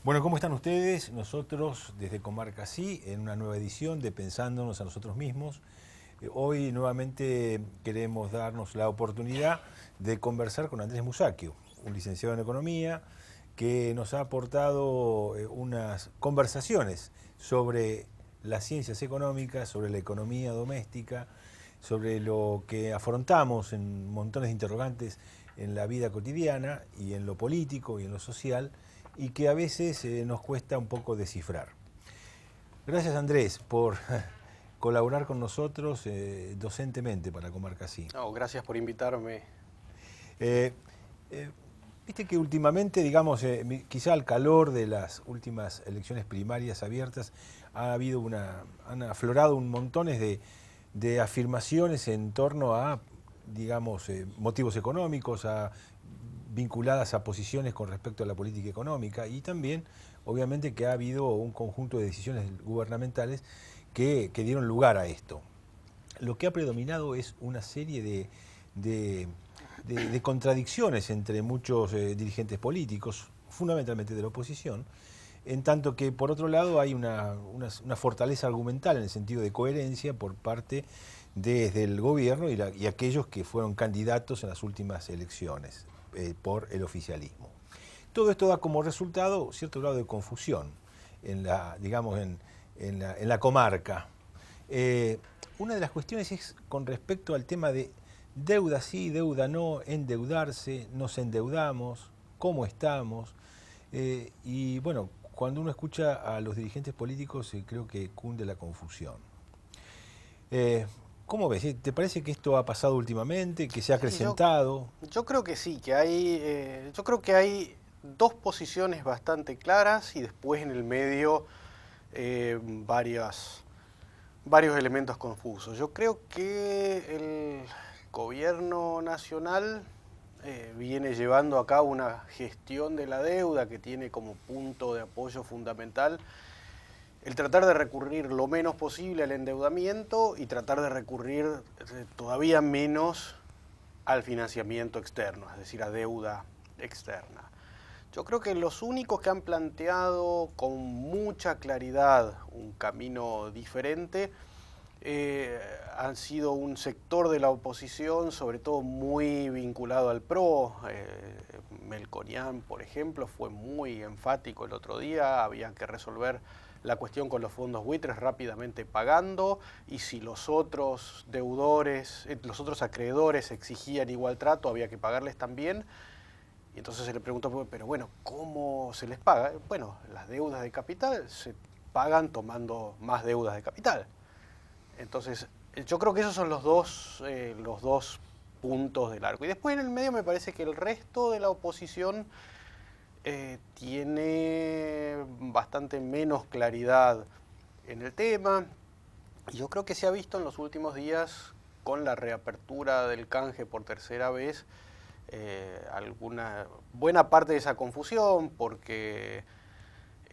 Bueno, ¿cómo están ustedes? Nosotros desde Comarca Sí, en una nueva edición de Pensándonos a nosotros mismos. Hoy nuevamente queremos darnos la oportunidad de conversar con Andrés Musacchio, un licenciado en Economía, que nos ha aportado unas conversaciones sobre las ciencias económicas, sobre la economía doméstica, sobre lo que afrontamos en montones de interrogantes en la vida cotidiana y en lo político y en lo social, y que a veces nos cuesta un poco descifrar. Gracias, Andrés, por colaborar con nosotros docentemente para Comarca Sí. No, gracias por invitarme. Eh, Viste que últimamente, digamos, quizá al calor de las últimas elecciones primarias abiertas, han aflorado un montones de afirmaciones en torno a, digamos, motivos económicos, vinculadas a posiciones con respecto a la política económica, y también, obviamente, que ha habido un conjunto de decisiones gubernamentales que dieron lugar a esto. Lo que ha predominado es una serie de contradicciones entre muchos dirigentes políticos, fundamentalmente de la oposición, en tanto que por otro lado hay una fortaleza argumental en el sentido de coherencia por parte desde el gobierno y aquellos que fueron candidatos en las últimas elecciones por el oficialismo. Todo esto da como resultado cierto grado de confusión en la, digamos, en la comarca. Una de las cuestiones es con respecto al tema de deuda sí, deuda no, endeudarse, nos endeudamos, cómo estamos. Y bueno, cuando uno escucha a los dirigentes políticos creo que cunde la confusión. ¿Cómo ves? ¿Te parece que esto ha pasado últimamente, que se ha Sí, acrecentado? yo creo que sí, yo creo que hay dos posiciones bastante claras y después en el medio eh, varias, varios elementos confusos. Yo creo que el gobierno nacional viene llevando a cabo una gestión de la deuda que tiene como punto de apoyo fundamental el tratar de recurrir lo menos posible al endeudamiento y tratar de recurrir todavía menos al financiamiento externo, es decir, a deuda externa. Yo creo que los únicos que han planteado con mucha claridad un camino diferente han sido un sector de la oposición, sobre todo muy vinculado al PRO. Melconian, por ejemplo, fue muy enfático el otro día, había que resolver la cuestión con los fondos buitres rápidamente pagando, y si los otros deudores, los otros acreedores exigían igual trato, había que pagarles también. Y entonces se le preguntó, pero bueno, ¿cómo se les paga? Bueno, las deudas de capital se pagan tomando más deudas de capital. Entonces, yo creo que esos son los dos puntos del arco. Y después en el medio me parece que el resto de la oposición tiene bastante menos claridad en el tema. Y yo creo que se ha visto en los últimos días con la reapertura del canje por tercera vez alguna buena parte de esa confusión, porque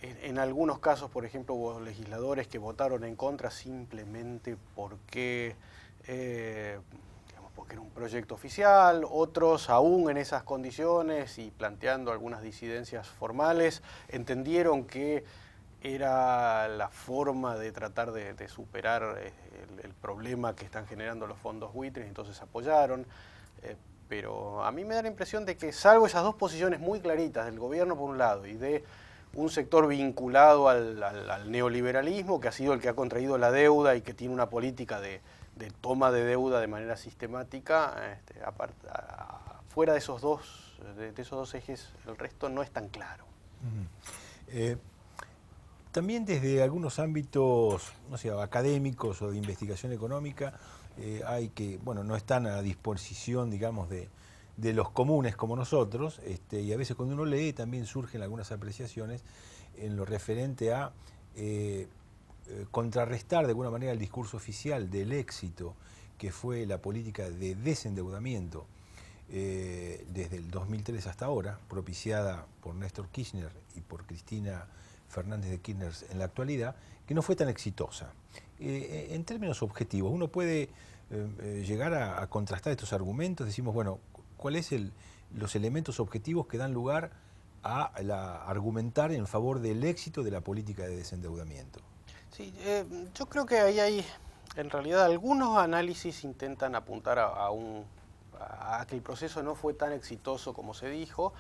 en algunos casos, por ejemplo, hubo legisladores que votaron en contra simplemente porque era un proyecto oficial, otros aún en esas condiciones y planteando algunas disidencias formales, entendieron que era la forma de tratar de superar el problema que están generando los fondos buitres, entonces apoyaron. Pero a mí me da la impresión de que, salvo esas dos posiciones muy claritas del gobierno por un lado y de un sector vinculado al neoliberalismo, que ha sido el que ha contraído la deuda y que tiene una política de toma de deuda de manera sistemática, fuera de esos dos ejes, el resto no es tan claro. También desde algunos ámbitos, no sé, académicos o de investigación económica, hay que, bueno, no están a disposición, digamos, de los comunes como nosotros, y a veces cuando uno lee también surgen algunas apreciaciones en lo referente a contrarrestar de alguna manera el discurso oficial del éxito que fue la política de desendeudamiento desde el 2003 hasta ahora, propiciada por Néstor Kirchner y por Cristina Fernández de Kirchner en la actualidad, que no fue tan exitosa. En términos objetivos, uno puede llegar a contrastar estos argumentos, decimos, bueno, ¿cuáles son los elementos objetivos que dan lugar argumentar en favor del éxito de la política de desendeudamiento. Sí, yo creo que ahí hay, en realidad, algunos análisis intentan apuntar a que el proceso no fue tan exitoso como se dijo.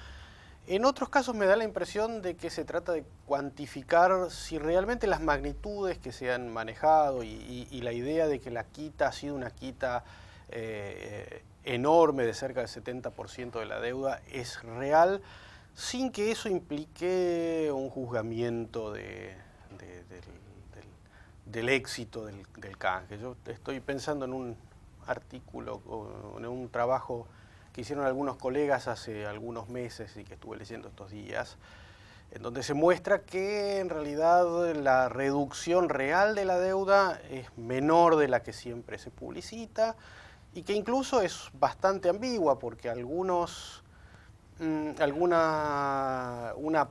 En otros casos me da la impresión de que se trata de cuantificar si realmente las magnitudes que se han manejado y la idea de que la quita ha sido una quita enorme de cerca del 70% de la deuda es real, sin que eso implique un juzgamiento del éxito del canje. Yo estoy pensando en un artículo o en un trabajo que hicieron algunos colegas hace algunos meses y que estuve leyendo estos días, en donde se muestra que en realidad la reducción real de la deuda es menor de la que siempre se publicita y que incluso es bastante ambigua porque una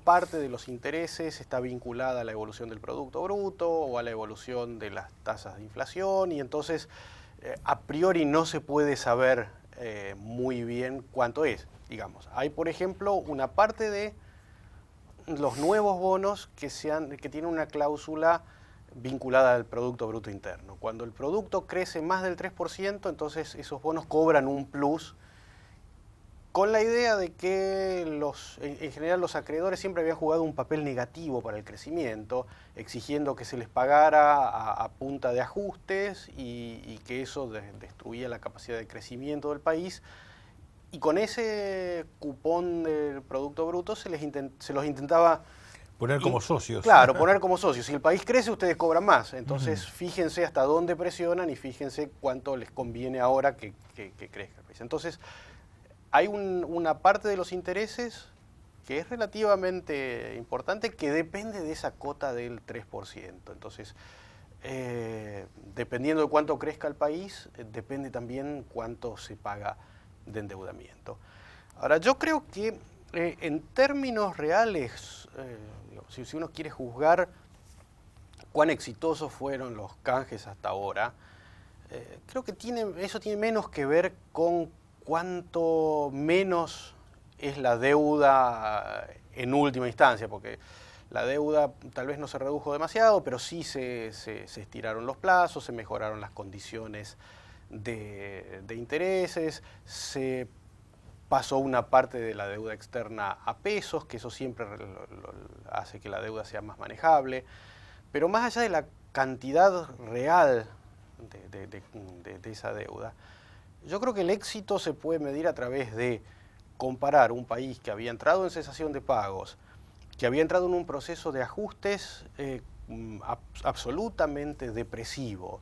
parte de los intereses está vinculada a la evolución del Producto Bruto o a la evolución de las tasas de inflación y entonces a priori no se puede saber muy bien cuánto es. Digamos, hay por ejemplo una parte de los nuevos bonos que tienen una cláusula vinculada al Producto Bruto Interno. Cuando el producto crece más del 3%, entonces esos bonos cobran un plus con la idea de que en general los acreedores siempre habían jugado un papel negativo para el crecimiento, exigiendo que se les pagara a punta de ajustes y que eso destruía la capacidad de crecimiento del país. Y con ese cupón del Producto Bruto se los intentaba poner como socios. Claro, poner como socios. Si el país crece, ustedes cobran más. Entonces, fíjense hasta dónde presionan y fíjense cuánto les conviene ahora que crezca el país. Entonces, hay una parte de los intereses que es relativamente importante que depende de esa cota del 3%. Entonces, dependiendo de cuánto crezca el país, depende también cuánto se paga de endeudamiento. Ahora, yo creo que en términos reales, si uno quiere juzgar cuán exitosos fueron los canjes hasta ahora, creo que eso tiene menos que ver con cuánto menos es la deuda en última instancia, porque la deuda tal vez no se redujo demasiado, pero sí se estiraron los plazos, se mejoraron las condiciones de intereses, se pasó una parte de la deuda externa a pesos, que eso siempre hace que la deuda sea más manejable, pero más allá de la cantidad real de esa deuda, yo creo que el éxito se puede medir a través de comparar un país que había entrado en cesación de pagos, que había entrado en un proceso de ajustes absolutamente depresivo,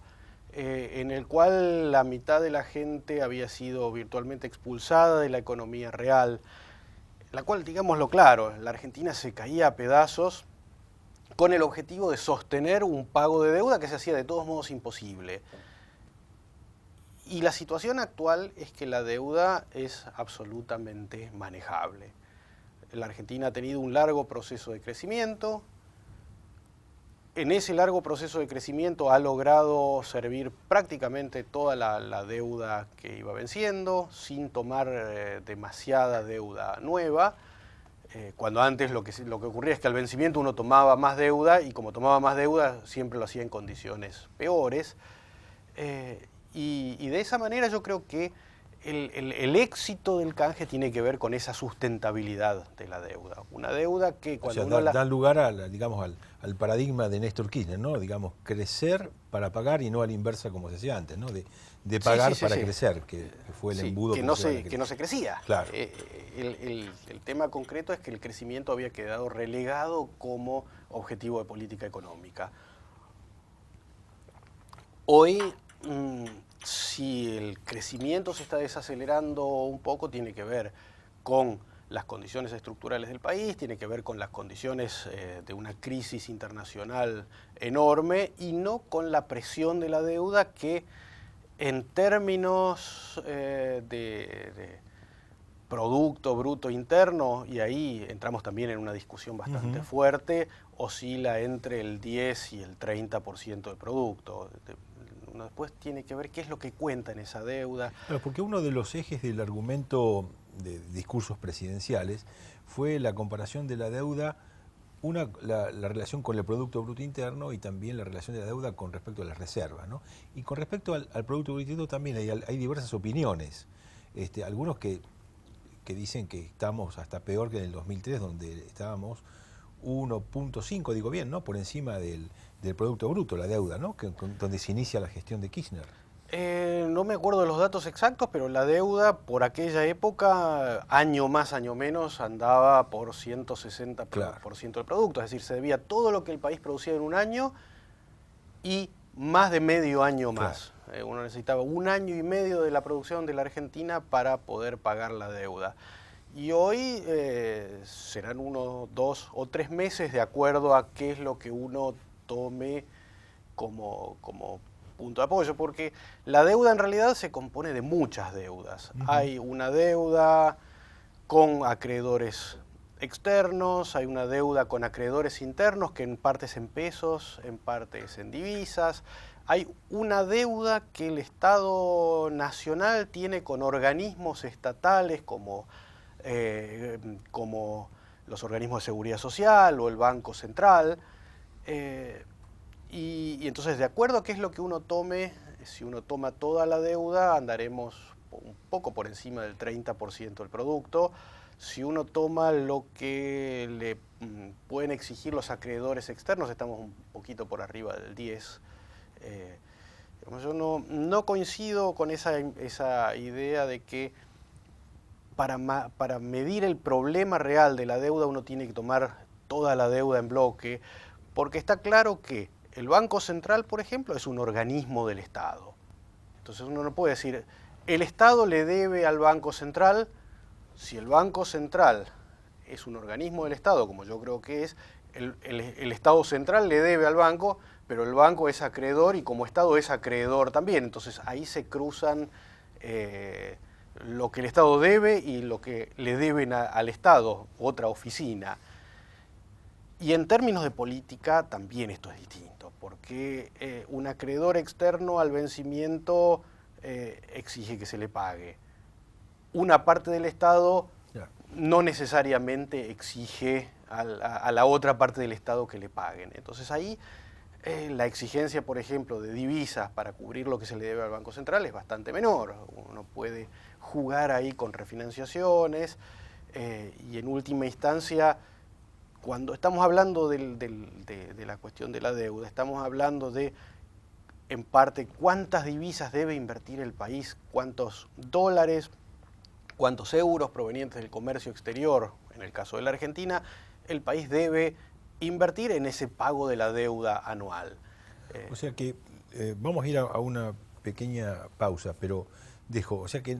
en el cual la mitad de la gente había sido virtualmente expulsada de la economía real, la cual, digámoslo claro, la Argentina se caía a pedazos con el objetivo de sostener un pago de deuda que se hacía de todos modos imposible. Y la situación actual es que la deuda es absolutamente manejable. La Argentina ha tenido un largo proceso de crecimiento. En ese largo proceso de crecimiento ha logrado servir prácticamente toda la deuda que iba venciendo, sin tomar demasiada deuda nueva. Cuando antes lo que ocurría es que al vencimiento uno tomaba más deuda y como tomaba más deuda siempre lo hacía en condiciones peores. Y de esa manera yo creo que el éxito del canje tiene que ver con esa sustentabilidad de la deuda. Una deuda que cuando da lugar al paradigma de Néstor Kirchner, ¿no? Digamos, crecer para pagar y no a la inversa como se hacía antes, ¿no? De pagar para crecer, que fue el embudo que no se crecía. Claro. El tema concreto es que el crecimiento había quedado relegado como objetivo de política económica. Hoy, si el crecimiento se está desacelerando un poco, tiene que ver con las condiciones estructurales del país, tiene que ver con las condiciones de una crisis internacional enorme y no con la presión de la deuda que en términos de Producto Bruto Interno, y ahí entramos también en una discusión bastante fuerte, oscila entre el 10 y el 30% del producto. Uno después tiene que ver qué es lo que cuenta en esa deuda. Claro, porque uno de los ejes del argumento de discursos presidenciales fue la comparación de la deuda, la relación con el Producto Bruto Interno y también la relación de la deuda con respecto a las reservas, ¿no? Y con respecto al Producto Bruto Interno también hay diversas opiniones. Algunos que dicen que estamos hasta peor que en el 2003, donde estábamos 1.5, digo bien, ¿no? Por encima del Producto Bruto, la deuda, ¿no? Donde se inicia la gestión de Kirchner. No me acuerdo de los datos exactos, pero la deuda por aquella época, año más, año menos, andaba por 160% Claro. del producto. Es decir, se debía todo lo que el país producía en un año y más de medio año más. Claro. Uno necesitaba 1 año y medio de la producción de la Argentina para poder pagar la deuda. Y hoy serán 1, 2 o 3 meses de acuerdo a qué es lo que uno tome como punto de apoyo, porque la deuda en realidad se compone de muchas deudas. Hay una deuda con acreedores externos, hay una deuda con acreedores internos, que en parte es en pesos, en parte es en divisas. Hay una deuda que el Estado Nacional tiene con organismos estatales como los organismos de seguridad social o el Banco Central. Y entonces, de acuerdo a qué es lo que uno tome, si uno toma toda la deuda, andaremos un poco por encima del 30% del producto. Si uno toma lo que le pueden exigir los acreedores externos, estamos un poquito por arriba del 10%. Yo no coincido con esa idea de que para medir el problema real de la deuda uno tiene que tomar toda la deuda en bloque, porque está claro que el Banco Central, por ejemplo, es un organismo del Estado. Entonces uno no puede decir, el Estado le debe al Banco Central. Si el Banco Central es un organismo del Estado, como yo creo que es, el Estado Central le debe al banco, pero el banco es acreedor y como Estado es acreedor también. Entonces ahí se cruzan lo que el Estado debe y lo que le deben al Estado, otra oficina. Y en términos de política también esto es distinto, porque un acreedor externo al vencimiento exige que se le pague. Una parte del Estado no necesariamente exige a la otra parte del Estado que le paguen. Entonces ahí la exigencia, por ejemplo, de divisas para cubrir lo que se le debe al Banco Central es bastante menor. Uno puede jugar ahí con refinanciaciones y en última instancia, cuando estamos hablando de la cuestión de la deuda, estamos hablando de, en parte, cuántas divisas debe invertir el país, cuántos dólares, cuántos euros provenientes del comercio exterior. En el caso de la Argentina, el país debe invertir en ese pago de la deuda anual. O sea que vamos a ir a una pequeña pausa, pero o sea que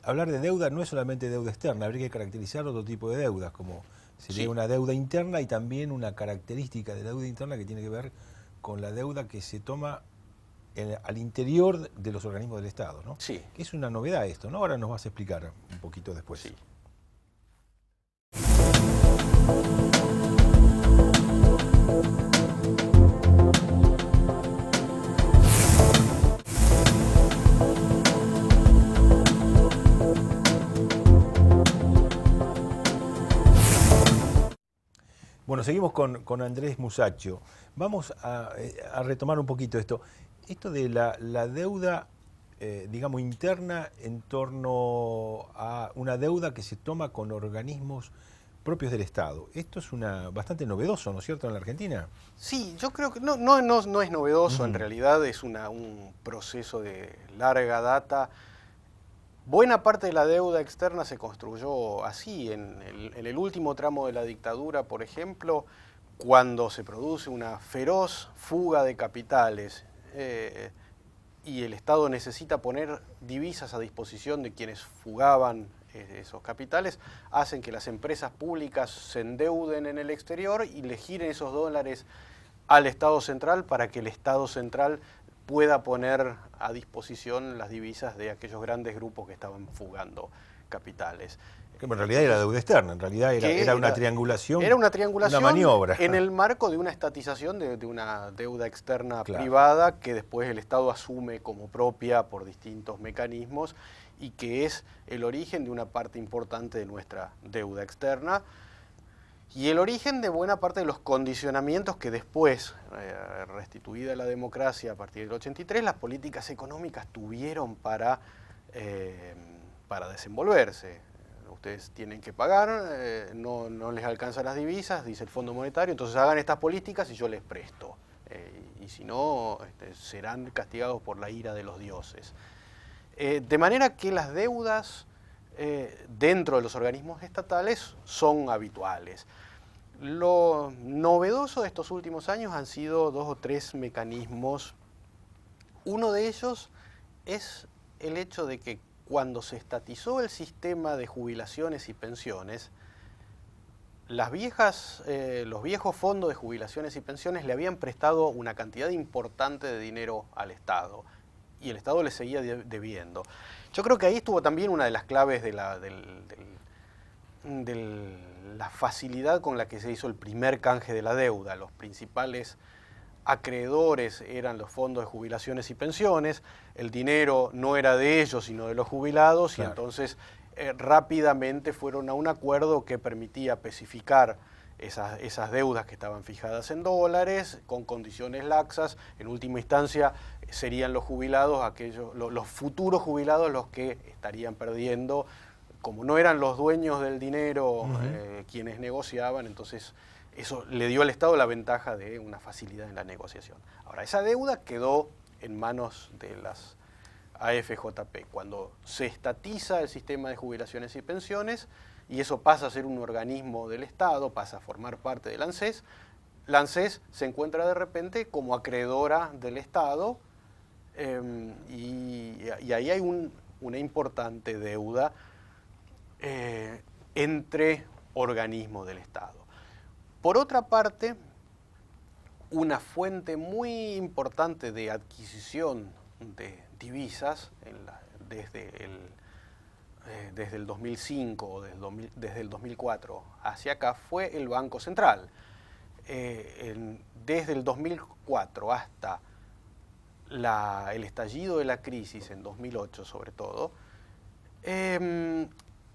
hablar de deuda no es solamente deuda externa, habría que caracterizar otro tipo de deudas, como sería una deuda interna y también una característica de la deuda interna que tiene que ver con la deuda que se toma al interior de los organismos del Estado, ¿no? Sí. Que es una novedad esto, ¿no? Ahora nos vas a explicar un poquito después. Sí. Bueno, seguimos con Andrés Musacchio. Vamos a retomar un poquito esto. Esto de la deuda, digamos, interna en torno a una deuda que se toma con organismos propios del Estado. Esto es bastante novedoso, ¿no es cierto, en la Argentina? Sí, yo creo que no es novedoso, en realidad es un proceso de larga data. Buena parte de la deuda externa se construyó así, en el último tramo de la dictadura, por ejemplo, cuando se produce una feroz fuga de capitales y el Estado necesita poner divisas a disposición de quienes fugaban esos capitales, hacen que las empresas públicas se endeuden en el exterior y le giren esos dólares al Estado Central para que el Estado Central pueda poner a disposición las divisas de aquellos grandes grupos que estaban fugando capitales. Que en realidad era deuda externa, en realidad era una triangulación. Era una triangulación, una maniobra. En el marco de una estatización de una deuda externa claro. privada que después el Estado asume como propia por distintos mecanismos y que es el origen de una parte importante de nuestra deuda externa y el origen de buena parte de los condicionamientos que después, restituida la democracia a partir del 83, las políticas económicas tuvieron para desenvolverse. Ustedes tienen que pagar, no les alcanzan las divisas, dice el Fondo Monetario, entonces hagan estas políticas y yo les presto. Y si no, serán castigados por la ira de los dioses. De manera que las deudas dentro de los organismos estatales son habituales. Lo novedoso de estos últimos años han sido 2 o 3 mecanismos. Uno de ellos es el hecho de que cuando se estatizó el sistema de jubilaciones y pensiones, los viejos fondos de jubilaciones y pensiones le habían prestado una cantidad importante de dinero al Estado y el Estado le seguía debiendo. Yo creo que ahí estuvo también una de las claves de la facilidad con la que se hizo el primer canje de la deuda. Los principales acreedores eran los fondos de jubilaciones y pensiones, el dinero no era de ellos sino de los jubilados, claro. Y entonces rápidamente fueron a un acuerdo que permitía especificar esas deudas que estaban fijadas en dólares, con condiciones laxas. En última instancia serían los jubilados, los futuros jubilados los que estarían perdiendo. Como no eran los dueños del dinero quienes negociaban, entonces eso le dio al Estado la ventaja de una facilidad en la negociación. Ahora, esa deuda quedó en manos de las AFJP. Cuando se estatiza el sistema de jubilaciones y pensiones, y eso pasa a ser un organismo del Estado, pasa a formar parte del ANSES, la ANSES se encuentra de repente como acreedora del Estado, y ahí hay una importante deuda entre organismos del Estado. Por otra parte, una fuente muy importante de adquisición de divisas desde el 2005 o desde el 2004 hacia acá fue el Banco Central. Desde el 2004 hasta el estallido de la crisis en 2008 sobre todo,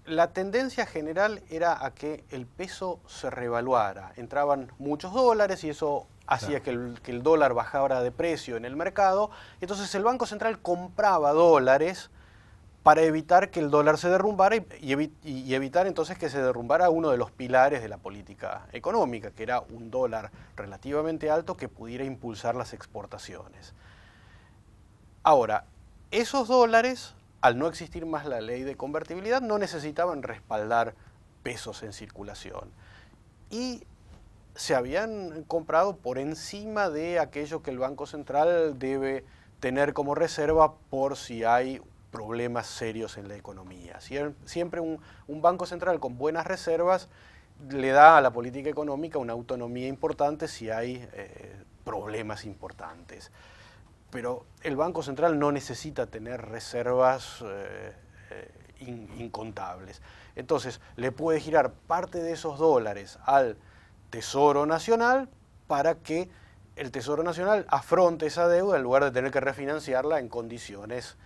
la tendencia general era a que el peso se revaluara. Entraban muchos dólares y eso hacía claro. que el dólar bajara de precio en el mercado. Entonces el Banco Central compraba dólares para evitar que el dólar se derrumbara y evitar entonces que se derrumbara uno de los pilares de la política económica, que era un dólar relativamente alto que pudiera impulsar las exportaciones. Ahora, esos dólares, al no existir más la ley de convertibilidad, no necesitaban respaldar pesos en circulación. Y se habían comprado por encima de aquello que el Banco Central debe tener como reserva por si hay problemas serios en la economía. Siempre un Banco Central con buenas reservas le da a la política económica una autonomía importante si hay problemas importantes. Pero el Banco Central no necesita tener reservas incontables. Entonces, le puede girar parte de esos dólares al Tesoro Nacional para que el Tesoro Nacional afronte esa deuda en lugar de tener que refinanciarla en condiciones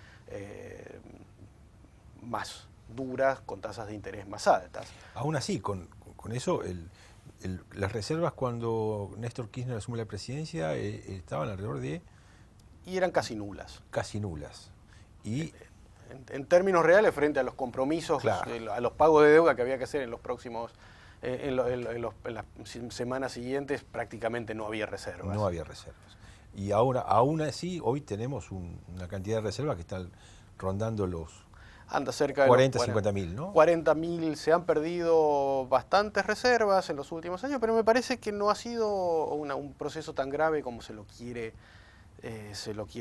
más duras, con tasas de interés más altas. Aún así, con eso, las reservas cuando Néstor Kirchner asume la presidencia estaban alrededor de... Y eran casi nulas. Casi nulas. Y en términos reales, frente a los compromisos, claro. A los pagos de deuda que había que hacer en los próximos, en las semanas siguientes, prácticamente no había reservas. No había reservas. Y ahora, aún así, hoy tenemos una cantidad de reservas que están rondando los... Anda cerca de 40, 50 mil, ¿no? 40.000, se han perdido bastantes reservas en los últimos años, pero me parece que no ha sido un proceso tan grave como se lo quiere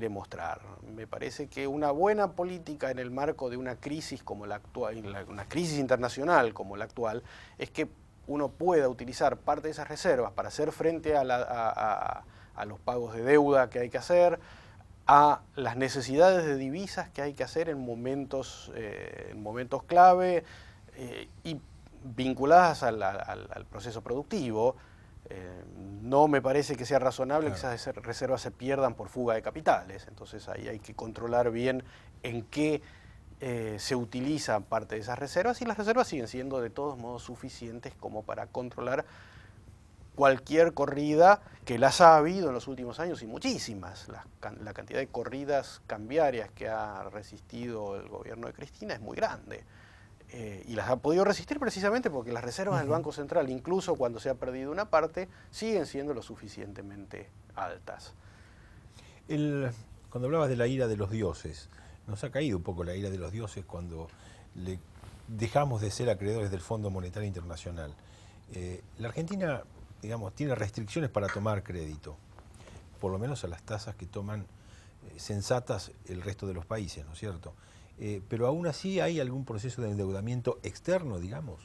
mostrar. Me parece que una buena política en el marco de una crisis como la actual, una crisis internacional como la actual, es que uno pueda utilizar parte de esas reservas para hacer frente a los pagos de deuda que hay que hacer, a las necesidades de divisas que hay que hacer en momentos clave y vinculadas al proceso productivo. No me parece que sea razonable que esas reservas se pierdan por fuga de capitales. Entonces ahí hay que controlar bien en qué se utilizan parte de esas reservas, y las reservas siguen siendo de todos modos suficientes como para controlar cualquier corrida, que las ha habido en los últimos años y muchísimas. La cantidad de corridas cambiarias que ha resistido el gobierno de Cristina es muy grande. Y las ha podido resistir precisamente porque las reservas del Banco Central, incluso cuando se ha perdido una parte, siguen siendo lo suficientemente altas. Cuando hablabas de la ira de los dioses, nos ha caído un poco la ira de los dioses cuando dejamos de ser acreedores del Fondo Monetario Internacional. La Argentina, digamos, tiene restricciones para tomar crédito, por lo menos a las tasas que toman sensatas el resto de los países, ¿no es cierto? Pero aún así hay algún proceso de endeudamiento externo, digamos.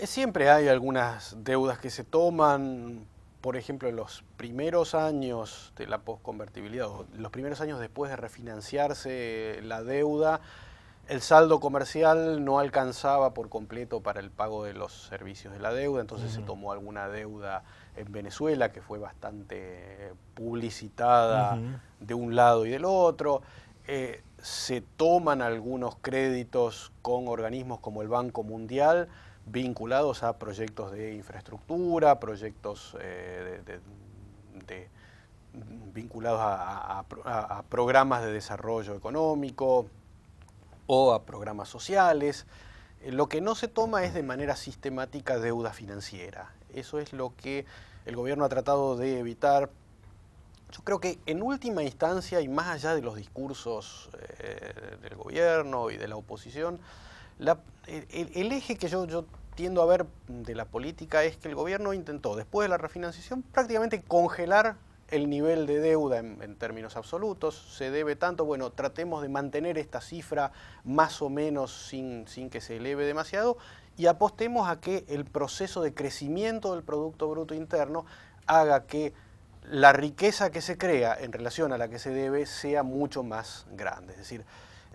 Siempre hay algunas deudas que se toman, por ejemplo, en los primeros años de la posconvertibilidad, o los primeros años después de refinanciarse la deuda, el saldo comercial no alcanzaba por completo para el pago de los servicios de la deuda, entonces se tomó alguna deuda en Venezuela que fue bastante publicitada de un lado y del otro. Se toman algunos créditos con organismos como el Banco Mundial vinculados a proyectos de infraestructura, proyectos vinculados a programas de desarrollo económico o a programas sociales. Lo que no se toma es de manera sistemática deuda financiera. Eso es lo que el gobierno ha tratado de evitar. Yo creo que en última instancia, y más allá de los discursos del gobierno y de la oposición, el eje que yo tiendo a ver de la política es que el gobierno intentó, después de la refinanciación, prácticamente congelar el nivel de deuda en términos absolutos. Se debe tanto, bueno, tratemos de mantener esta cifra más o menos sin que se eleve demasiado, y apostemos a que el proceso de crecimiento del Producto Bruto Interno haga que la riqueza que se crea en relación a la que se debe sea mucho más grande. Es decir,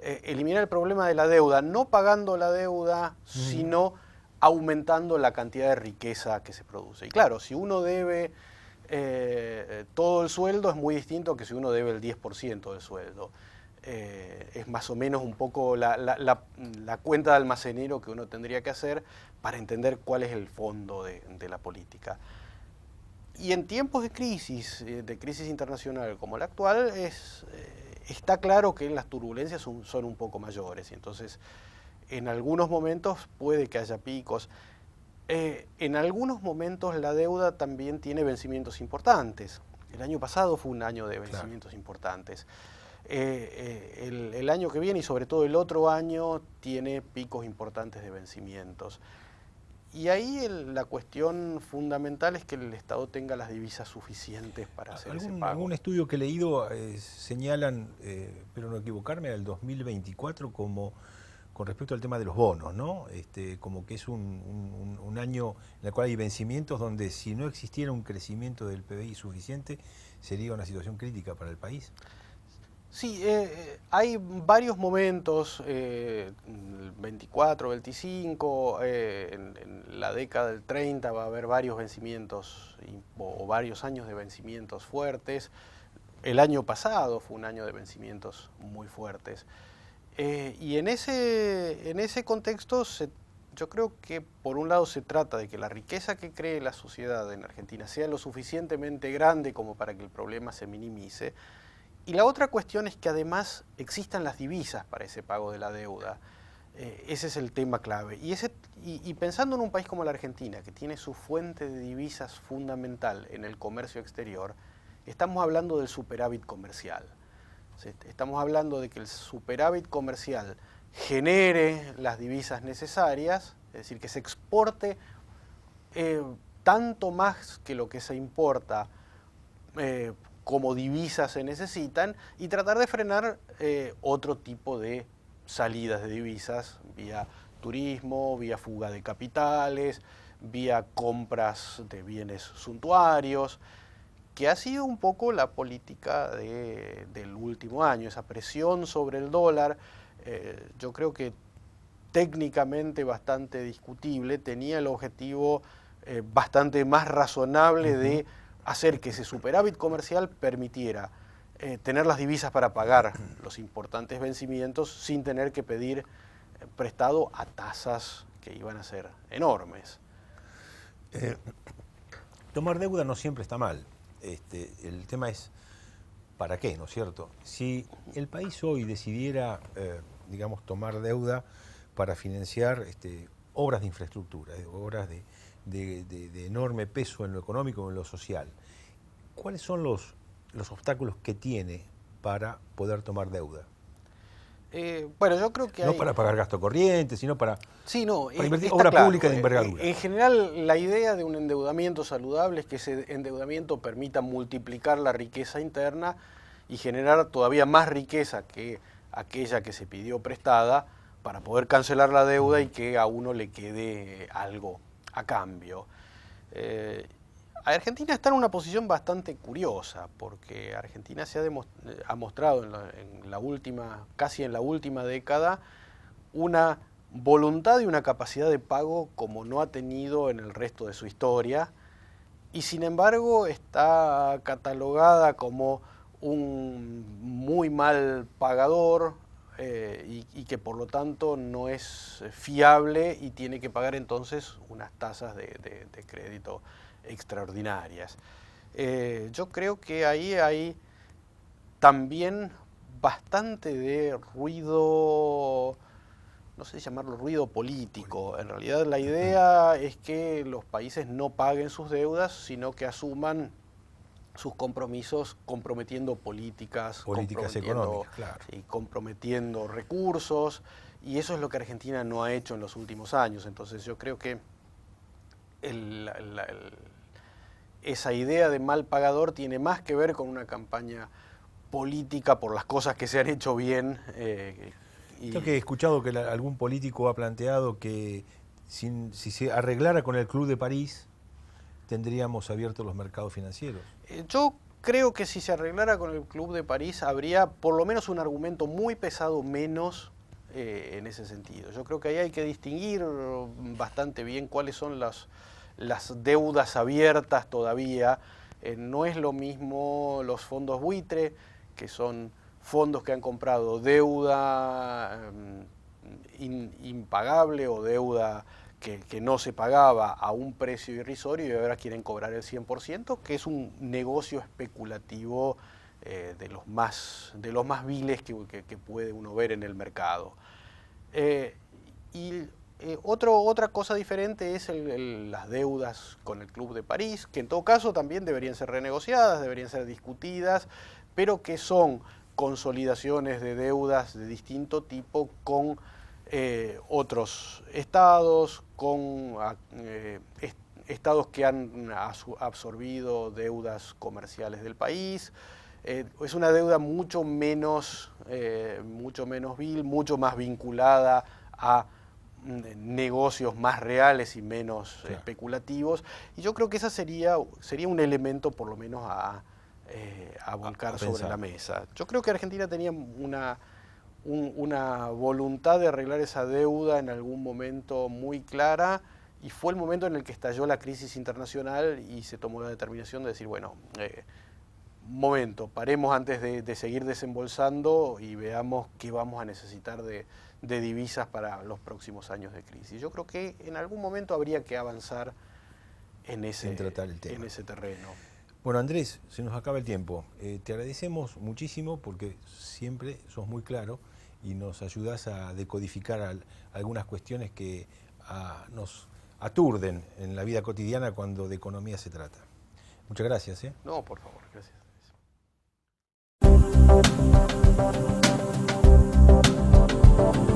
eliminar el problema de la deuda, no pagando la deuda, sino aumentando la cantidad de riqueza que se produce. Y claro, si uno debe todo el sueldo, es muy distinto que si uno debe el 10% del sueldo. Es más o menos un poco la cuenta de almacenero que uno tendría que hacer para entender cuál es el fondo de la política. Y en tiempos de crisis internacional como la actual, está claro que las turbulencias son un poco mayores, y entonces en algunos momentos puede que haya picos. En algunos momentos la deuda también tiene vencimientos importantes. El año pasado fue un año de vencimientos importantes. El año que viene y sobre todo el otro año tiene picos importantes de vencimientos. Y ahí la cuestión fundamental es que el Estado tenga las divisas suficientes para hacer ese pago. Algún estudio que he leído señalan, pero no equivocarme, al 2024 como con respecto al tema de los bonos, ¿no? Como que es un año en el cual hay vencimientos donde si no existiera un crecimiento del PBI suficiente sería una situación crítica para el país. Sí, hay varios momentos, 24, 25, en la década del 30 va a haber varios vencimientos o varios años de vencimientos fuertes. El año pasado fue un año de vencimientos muy fuertes. Y en ese contexto yo creo que por un lado se trata de que la riqueza que cree la sociedad en Argentina sea lo suficientemente grande como para que el problema se minimice. Y la otra cuestión es que además existan las divisas para ese pago de la deuda. Ese es el tema clave. Y pensando en un país como la Argentina, que tiene su fuente de divisas fundamental en el comercio exterior, estamos hablando del superávit comercial. Estamos hablando de que el superávit comercial genere las divisas necesarias, es decir, que se exporte tanto más que lo que se importa como divisas se necesitan, y tratar de frenar otro tipo de salidas de divisas vía turismo, vía fuga de capitales, vía compras de bienes suntuarios. que ha sido un poco la política del último año, esa presión sobre el dólar. Yo creo que técnicamente bastante discutible, tenía el objetivo bastante más razonable de hacer que ese superávit comercial permitiera tener las divisas para pagar los importantes vencimientos sin tener que pedir prestado a tasas que iban a ser enormes. Tomar deuda no siempre está mal. El tema es ¿para qué? ¿No es cierto? Si el país hoy decidiera, digamos, tomar deuda para financiar obras de infraestructura, obras de enorme peso en lo económico o en lo social, ¿cuáles son los obstáculos que tiene para poder tomar deuda? Bueno, yo creo que no para pagar gasto corriente, sino para invertir obra pública de envergadura. En general, la idea de un endeudamiento saludable es que ese endeudamiento permita multiplicar la riqueza interna y generar todavía más riqueza que aquella que se pidió prestada para poder cancelar la deuda y que a uno le quede algo a cambio. Argentina está en una posición bastante curiosa, porque Argentina se ha mostrado casi en la última década, una voluntad y una capacidad de pago como no ha tenido en el resto de su historia, y sin embargo está catalogada como un muy mal pagador y que por lo tanto no es fiable y tiene que pagar entonces unas tasas de crédito extraordinarias. Yo creo que ahí hay también bastante de ruido, no sé si llamarlo ruido político. En realidad la idea es que los países no paguen sus deudas, sino que asuman sus compromisos comprometiendo políticas económicas, claro. Y comprometiendo recursos, y eso es lo que Argentina no ha hecho en los últimos años. Entonces yo creo que esa idea de mal pagador tiene más que ver con una campaña política por las cosas que se han hecho bien. Creo que he escuchado que algún político ha planteado que si se arreglara con el Club de París, tendríamos abiertos los mercados financieros. Yo creo que si se arreglara con el Club de París, habría por lo menos un argumento muy pesado menos en ese sentido. Yo creo que ahí hay que distinguir bastante bien cuáles son las deudas abiertas todavía. No es lo mismo los fondos buitre, que son fondos que han comprado deuda impagable o deuda que no se pagaba a un precio irrisorio y ahora quieren cobrar el 100%, que es un negocio especulativo de los más viles que puede uno ver en el mercado. Otra cosa diferente es las deudas con el Club de París, que en todo caso también deberían ser renegociadas, deberían ser discutidas, pero que son consolidaciones de deudas de distinto tipo con otros estados, con estados que han absorbido deudas comerciales del país. Es una deuda mucho menos vil, mucho más vinculada a negocios más reales y menos especulativos, y yo creo que esa sería un elemento por lo menos a volcar sobre la mesa. Yo creo que Argentina tenía una voluntad de arreglar esa deuda en algún momento muy clara, y fue el momento en el que estalló la crisis internacional y se tomó la determinación de decir, bueno, momento, paremos antes de seguir desembolsando y veamos qué vamos a necesitar de divisas para los próximos años de crisis. Yo creo que en algún momento habría que avanzar en ese terreno. Bueno, Andrés, se nos acaba el tiempo. Te agradecemos muchísimo porque siempre sos muy claro y nos ayudás a decodificar algunas cuestiones que nos aturden en la vida cotidiana cuando de economía se trata. Muchas gracias. No, por favor, gracias. Thank you.